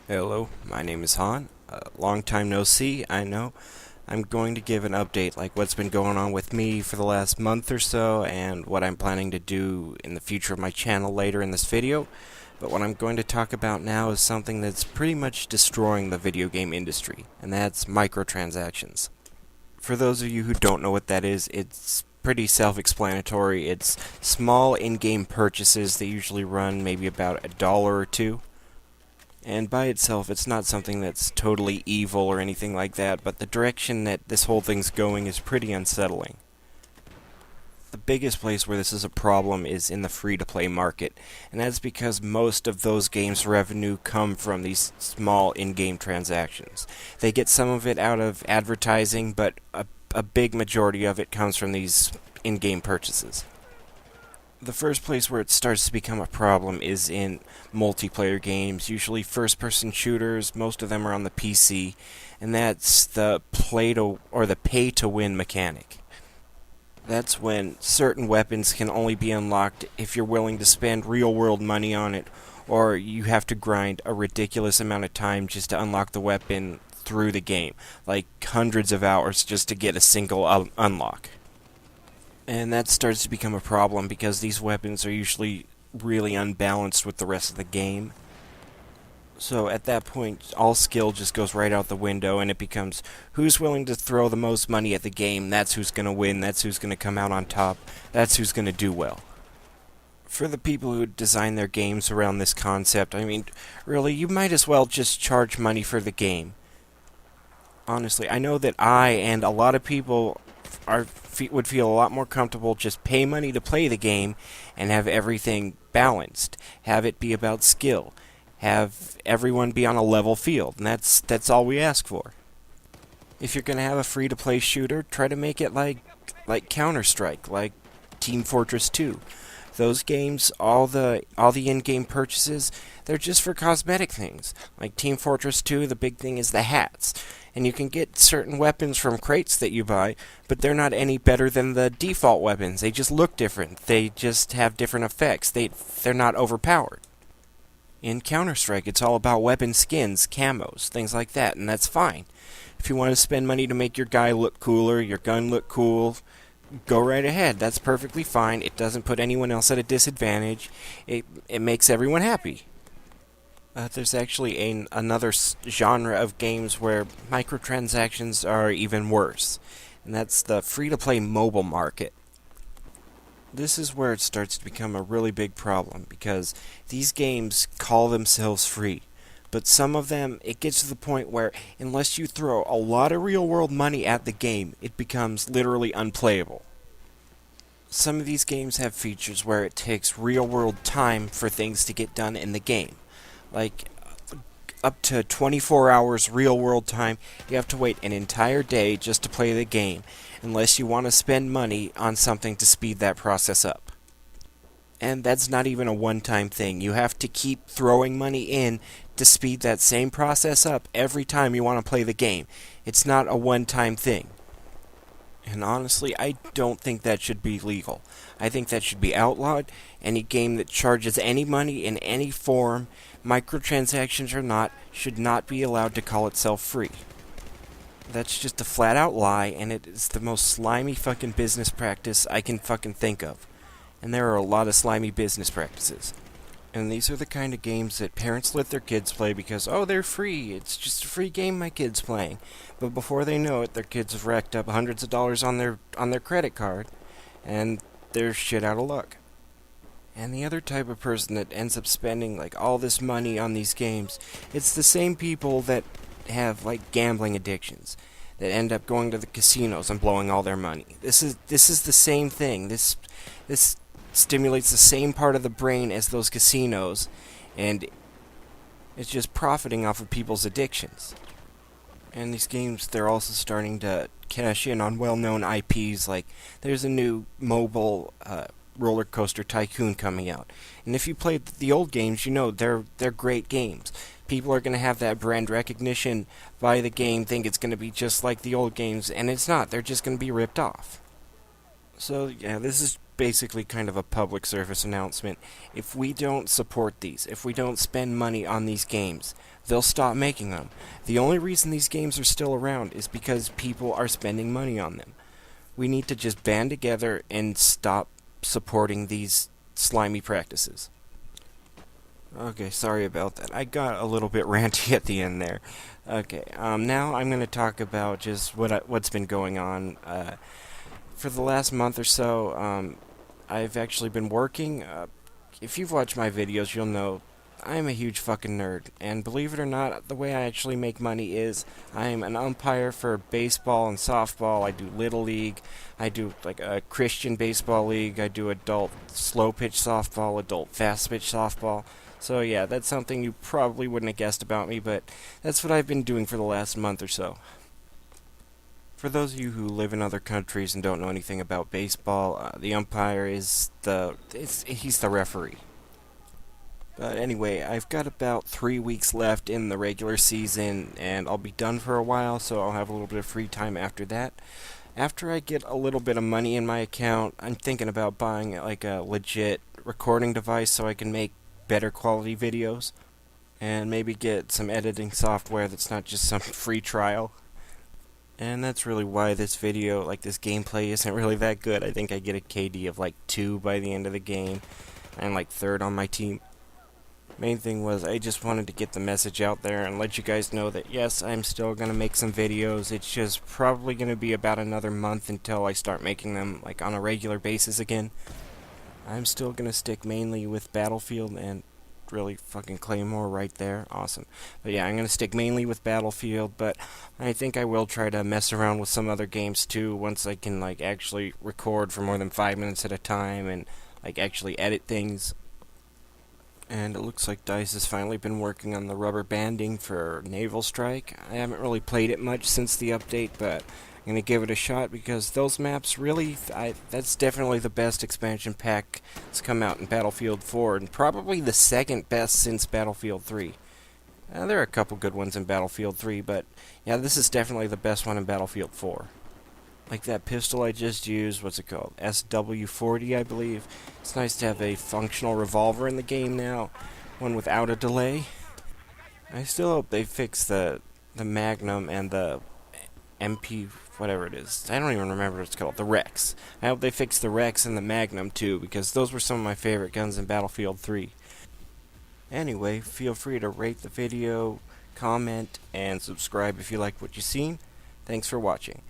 Hello, my name is Han. Long time no see, I know. I'm going to give an update like what's been going on with me for the last month or so and what I'm planning to do in the future of my channel later in this video. But what I'm going to talk about now is something that's pretty much destroying the video game industry, and that's microtransactions. For those of you who don't know what that is, it's pretty self-explanatory. It's small in-game purchases that usually run maybe about $1 or two. And by itself, it's not something that's totally evil or anything like that, but the direction that this whole thing's going is pretty unsettling. The biggest place where this is a problem is in the free-to-play market, and that's because most of those games' revenue come from these small in-game transactions. They get some of it out of advertising, but a big majority of it comes from these in-game purchases. The first place where it starts to become a problem is in multiplayer games, usually first-person shooters. Most of them are on the PC, and that's the pay-to-win mechanic. That's when certain weapons can only be unlocked if you're willing to spend real-world money on it, or you have to grind a ridiculous amount of time just to unlock the weapon through the game, like hundreds of hours just to get a single unlock. And that starts to become a problem because these weapons are usually really unbalanced with the rest of the game. So at that point, all skill just goes right out the window, and it becomes who's willing to throw the most money at the game, that's who's going to win, that's who's going to come out on top, that's who's going to do well. For the people who design their games around this concept, I mean, really, you might as well just charge money for the game. Honestly, I know that I and a lot of people would feel a lot more comfortable just pay money to play the game and have everything balanced. Have it be about skill. Have everyone be on a level field, and that's all we ask for. If you're going to have a free-to-play shooter, try to make it like Counter-Strike, like Team Fortress 2. Those games, all the in-game purchases, they're just for cosmetic things. Like Team Fortress 2, the big thing is the hats. And you can get certain weapons from crates that you buy, but they're not any better than the default weapons. They just look different. They just have different effects. They're not overpowered. In Counter-Strike, it's all about weapon skins, camos, things like that, and that's fine. If you want to spend money to make your guy look cooler, your gun look cool, go right ahead. That's perfectly fine. It doesn't put anyone else at a disadvantage. It makes everyone happy. There's actually another genre of games where microtransactions are even worse, and that's the free-to-play mobile market. This is where it starts to become a really big problem, because these games call themselves free, but some of them, it gets to the point where unless you throw a lot of real-world money at the game, it becomes literally unplayable. Some of these games have features where it takes real-world time for things to get done in the game. Like up to 24 hours real world time, you have to wait an entire day just to play the game, unless you want to spend money on something to speed that process up. And that's not even a one-time thing. You have to keep throwing money in to speed that same process up every time you want to play the game. It's not a one-time thing. And honestly, I don't think that should be legal. I think that should be outlawed. Any game that charges any money in any form, microtransactions or not, should not be allowed to call itself free. That's just a flat out lie, and it is the most slimy fucking business practice I can fucking think of. And there are a lot of slimy business practices. And these are the kind of games that parents let their kids play because, oh, they're free. It's just a free game my kid's playing. But before they know it, their kids have racked up hundreds of dollars on their credit card, and they're shit out of luck. And the other type of person that ends up spending like all this money on these games, it's the same people that have like gambling addictions, that end up going to the casinos and blowing all their money. This is the same thing. This stimulates the same part of the brain as those casinos, and it's just profiting off of people's addictions. And these games, they're also starting to cash in on well-known IPs, like there's a new mobile roller coaster tycoon coming out. And if you played the old games, you know they're great games. People are going to have that brand recognition, buy the game, think it's going to be just like the old games, and it's not. They're just going to be ripped off. So, yeah, this is basically kind of a public service announcement. If we don't support these, if we don't spend money on these games, they'll stop making them. The only reason these games are still around is because people are spending money on them. We need to just band together and stop supporting these slimy practices. Okay, sorry about that. I got a little bit ranty at the end there. Okay, now I'm going to talk about just what's been going on. For the last month or so, I've actually been working. If you've watched my videos, you'll know I'm a huge fucking nerd. And believe it or not, the way I actually make money is I'm an umpire for baseball and softball. I do Little League. I do like a Christian baseball league. I do adult slow pitch softball, adult fast pitch softball. So yeah, that's something you probably wouldn't have guessed about me, but that's what I've been doing for the last month or so. For those of you who live in other countries and don't know anything about baseball, the umpire is he's the referee. But anyway, I've got about 3 weeks left in the regular season, and I'll be done for a while, so I'll have a little bit of free time after that. After I get a little bit of money in my account, I'm thinking about buying like a legit recording device so I can make better quality videos, and maybe get some editing software that's not just some free trial. And that's really why this video, like this gameplay, isn't really that good. I think I get a KD of like 2 by the end of the game. I'm like 3rd on my team. Main thing was I just wanted to get the message out there and let you guys know that yes, I'm still going to make some videos. It's just probably going to be about another month until I start making them like on a regular basis again. I'm still going to stick mainly with Battlefield and really fucking Claymore right there. Awesome. But yeah, I'm going to stick mainly with Battlefield, but I think I will try to mess around with some other games too once I can like actually record for more than 5 minutes at a time and like actually edit things. And it looks like DICE has finally been working on the rubber banding for Naval Strike. I haven't really played it much since the update, but I'm going to give it a shot because those maps really, that's definitely the best expansion pack that's come out in Battlefield 4, and probably the second best since Battlefield 3. There are a couple good ones in Battlefield 3, but yeah, this is definitely the best one in Battlefield 4. Like that pistol I just used, what's it called? SW40, I believe. It's nice to have a functional revolver in the game now, one without a delay. I still hope they fix the Magnum and the MP, whatever it is. I don't even remember what it's called. The Rex. I hope they fix the Rex and the Magnum too, because those were some of my favorite guns in Battlefield 3. Anyway, feel free to rate the video, comment, and subscribe if you like what you've seen. Thanks for watching.